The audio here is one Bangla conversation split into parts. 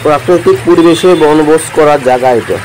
প্রাকৃতিক পরিবেশে বনভোজ করার জায়গা এটা।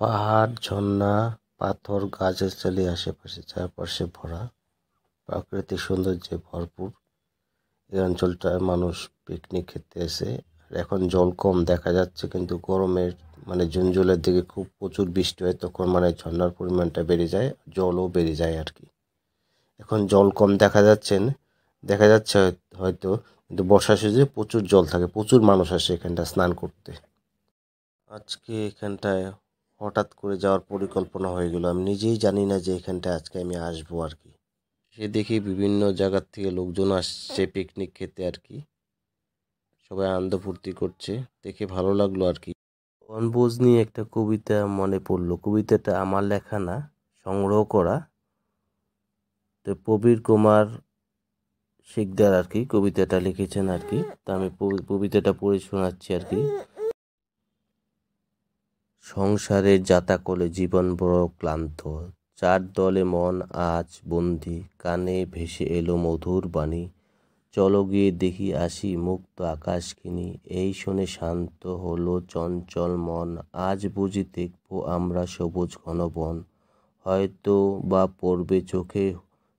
পাহাড়, ঝর্ণা, পাথর, গাছগাছালি আশেপাশে চারপাশে ভরা, প্রাকৃতিক সৌন্দর্যে ভরপুর। এই অঞ্চলটায় মানুষ পিকনিক খেতে আসে। এখন জল কম দেখা যাচ্ছে, কিন্তু গরমের জুন জুলাইয়ের দিকে খুব প্রচুর বৃষ্টি হয়, তখন ঝর্ণার পরিমাণটা বেড়ে যায়, জলও বেড়ে যায় আর কি। এখন জল কম দেখা যাচ্ছে হয়তো, কিন্তু বর্ষা সিজনে প্রচুর জল থাকে, প্রচুর মানুষ আসে এখানটা স্নান করতে। আজকে এখানটায় হঠাৎ করে যাওয়ার পরিকল্পনা হয়ে গেল। আমি নিজেই জানি না যে এখানটায় আজকে আমি আসবো আর কি। সে দেখি বিভিন্ন জায়গার থেকে লোকজন আসছে পিকনিক খেতে আর কি, সবাই আনন্দ ফুর্তি করছে, দেখে ভালো লাগলো আর কি। বনভোজ নিয়ে একটা কবিতা মনে পড়লো। কবিতাটা আমার লেখা না, সংগ্রহ করা। তো প্রবীর কুমার শিকদার আর কি কবিতাটা লিখেছেন আর কি। তা আমি কবিতাটা পড়ে শোনাচ্ছি আর কি। সংসারের জাতাকলে জীবন বড় ক্লান্ত, চার দলে মন আজ বন্দি, কানে ভেসে এলো মধুর বাণী, চলো গিয়ে দেখি আসি মুক্ত আকাশখিনি, এই শুনে শান্ত হলো চঞ্চল মন, আজ বুঝি দেখবো আমরা সবুজ ঘন বন, হয়তো বা পড়বে চোখে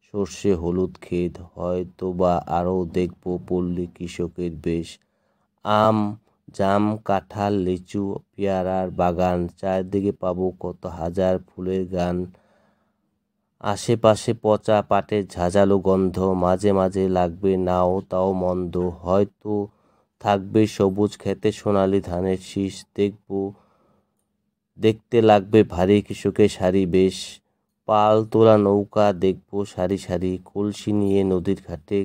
সর্ষে হলুদ ক্ষেত, হয়তো বা আরও দেখবো পল্লী কৃষকের বেশ, আম, জাম, কাঁঠাল, লিচু, পেয়ারার বাগান, চারদিকে পাবো কত হাজার ফুলের গান, আশেপাশে পচা পাটের ঝাঁঝালো গন্ধ, মাঝে মাঝে লাগবে নাও তাও মন্দ, হয়তো থাকবে সবুজ খেতে সোনালি ধানের শীষ, দেখতে লাগবে ভারী কৃষকের সারি বেশ, পাল তোলা নৌকা দেখবো সারি সারি, কলসি নিয়ে নদীর ঘাটে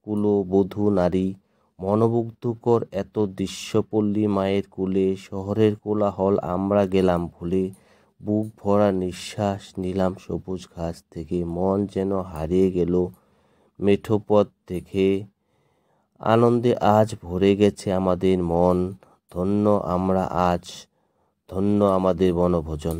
কুলো বধূ নারী, মনোমুগ্ধকর এত দৃশ্য পল্লী মায়ের কুলে, শহরের কোলাহল আমরা গেলাম ভুলে, বুক ভরা নিঃশ্বাস নিলাম সবুজ ঘাস থেকে, মন যেন হারিয়ে গেল মেঠো পথ দেখে, আনন্দে আজ ভরে গেছে আমাদের মন, ধন্য আমরা আজ, ধন্য আমাদের বনভোজন।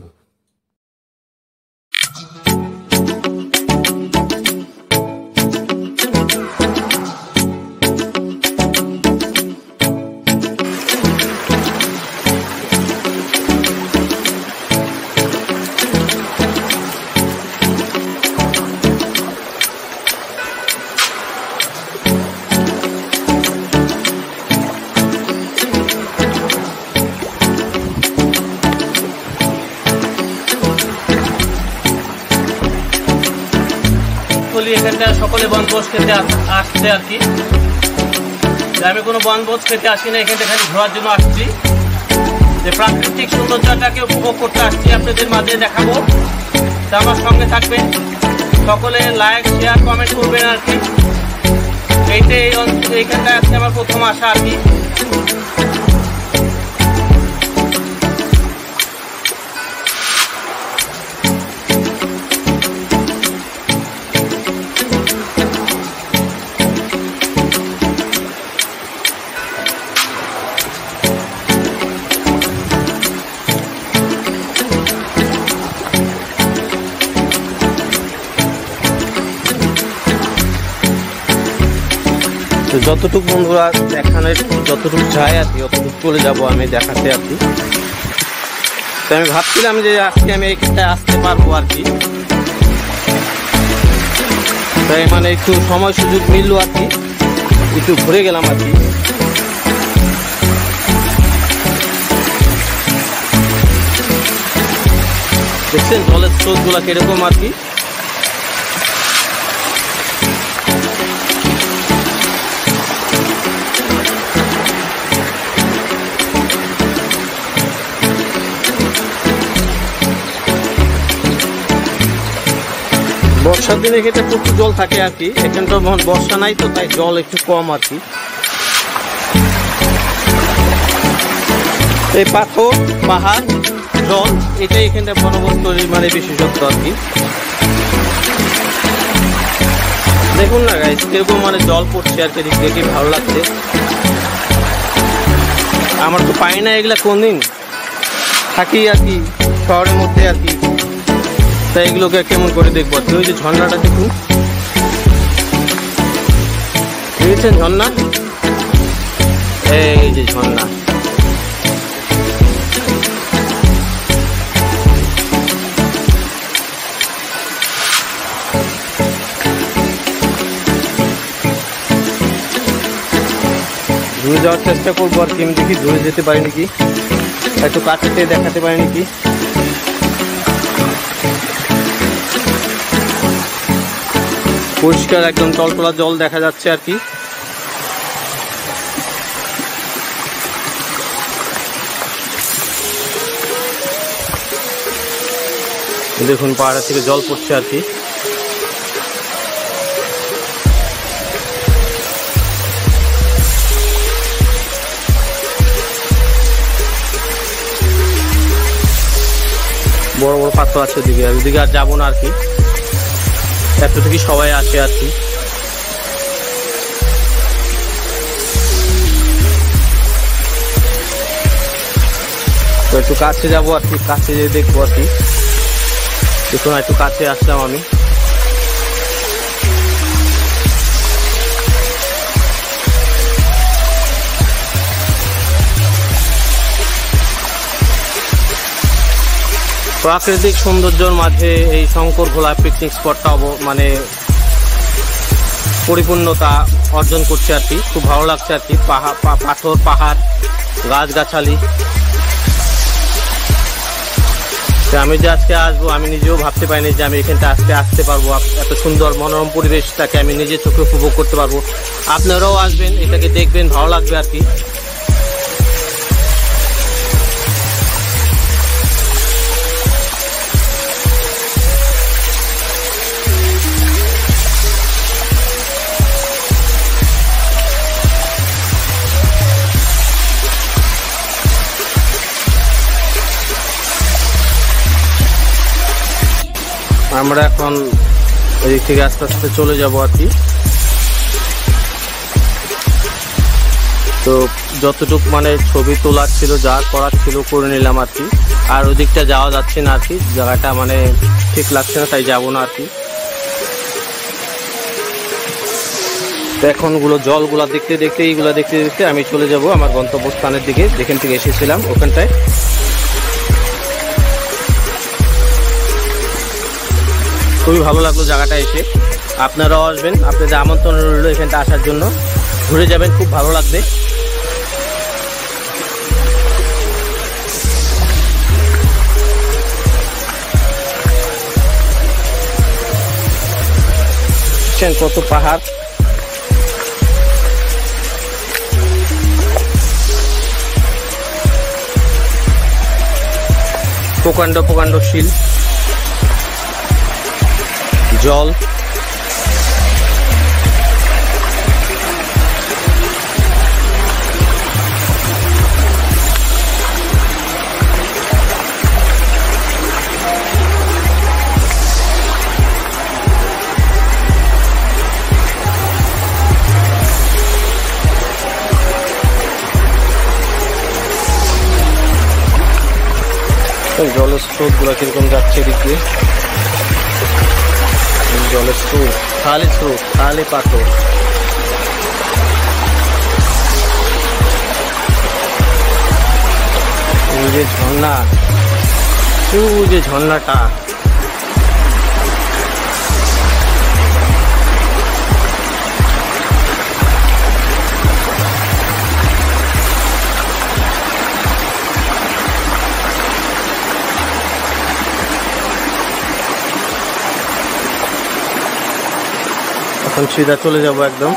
এখানটা সকলে বনভোজ খেতে আসছে আর কি। আমি কোনো বনভোজ খেতে আসি না, এখানটা খালি ঘোরার জন্য আসছি, যে প্রাকৃতিক সৌন্দর্যটাকে উপভোগ করতে আসছি, আপনাদের মাঝে দেখাবো। তা আমার সঙ্গে থাকবেন, সকলে লাইক শেয়ার কমেন্ট করবেন আর কি। এইখানটায় আসছে আমার প্রথম আসা আর কি। যতটুকু বন্ধুরা দেখানোর যতটুকু চাই আর কি, অতটুকু চলে যাবো আমি দেখাতে আর কি। তো আমি ভাবছিলাম যে আজকে আমি এখানটায় আসতে পারবো আর কি, তাই একটু সময় সুযোগ মিললো আর কি। একটু ঘুরে গেলাম আর কি। দেখছেন জলের স্রোত গুলা কিরকম আর কি। বর্ষার দিনে এখানে প্রচুর জল থাকে আর কি। এখানে তো বর্ষা নাই, তো তাই জল একটু কম আর কি। এই পাথর, পাহাড়, জল, এটাই এখানে বনবন্ত মানে বিশেষত্ব আর কি। দেখুন না গাইস কিরকম মানে জল পড়ছে আর কি, দেখে ভালো লাগছে। আমার তো পাই না এগুলা কোনদিন, থাকি আর কি শহরের মধ্যে আর কি, তাই এগুলোকে কেমন করে দেখবো আর কি। ওই যে ঝর্ণাটা দেখুন, দেখেছেন ঝর্ণা, এই যে ঝর্ণা। দূরে যাওয়ার চেষ্টা করবো আর কি। আমি দেখি দূরে যেতে পারি নাকি, হয়তো কাছে দেখাতে পারি নাকি। পরিষ্কার একদম টলটলা জল দেখা যাচ্ছে আর কি। দেখুন পাহাড় থেকে জল পড়ছে আর কি। বড় বড় পাথর আছে ওদিকে, ওদিকে আর যাবো না আর কি। এতটুকু সবাই আসে আর কি। তো একটু কাছে যাবো আর কি, কাছে যেয়ে দেখবো আর কি। দেখুন একটু কাছে আসলাম আমি। প্রাকৃতিক সৌন্দর্যের মাঝে এই শঙ্করঘোলা পিকনিক স্পটটা মানে পরিপূর্ণতা অর্জন করছে আর কি। খুব ভালো লাগছে আর কি। পাথর, পাহাড়, গাছগাছালি। আমি যে আজকে আসবো আমি নিজেও ভাবতে পারিনি যে আমি এখানটা আসতে পারবো। এত সুন্দর মনোরম পরিবেশটাকে আমি নিজে চোখে উপভোগ করতে পারবো। আপনারাও আসবেন, এটাকে দেখবেন, ভালো লাগবে আর কি। আমরা এখন এদিক থেকে আস্তে আস্তে চলে যাব আর কি। তো যতটুক মানে ছবি তোলার ছিল, যা করার ছিল করে নিলাম আর কি। আর ওদিকটা যাওয়া যাচ্ছে না আর কি, জায়গাটা মানে ঠিক লাগছে না, তাই যাবো না আর কি। তো এখন জলগুলা দেখতে দেখতে এইগুলা দেখতে দেখতে আমি চলে যাব আমার গন্তব্যস্থানের দিকে, যেখান থেকে এসেছিলাম ওখানটায়। খুবই ভালো লাগলো জায়গাটা এসে। আপনারাও আসবেন, আপনাদের আমন্ত্রণ রইল এখানটা আসার জন্য। ঘুরে যাবেন, খুব ভালো লাগবে। কত পাহাড়, প্রকাণ্ড প্রকাণ্ড শিল, জল। জলের স্রোত গুলা কিরকম যাচ্ছে এদিক দিয়ে। জলের স্রোত, খালি পাথর। যে ঝর্ণা, যে ঝর্ণাটা, এখন সিধা চলে যাব একদম।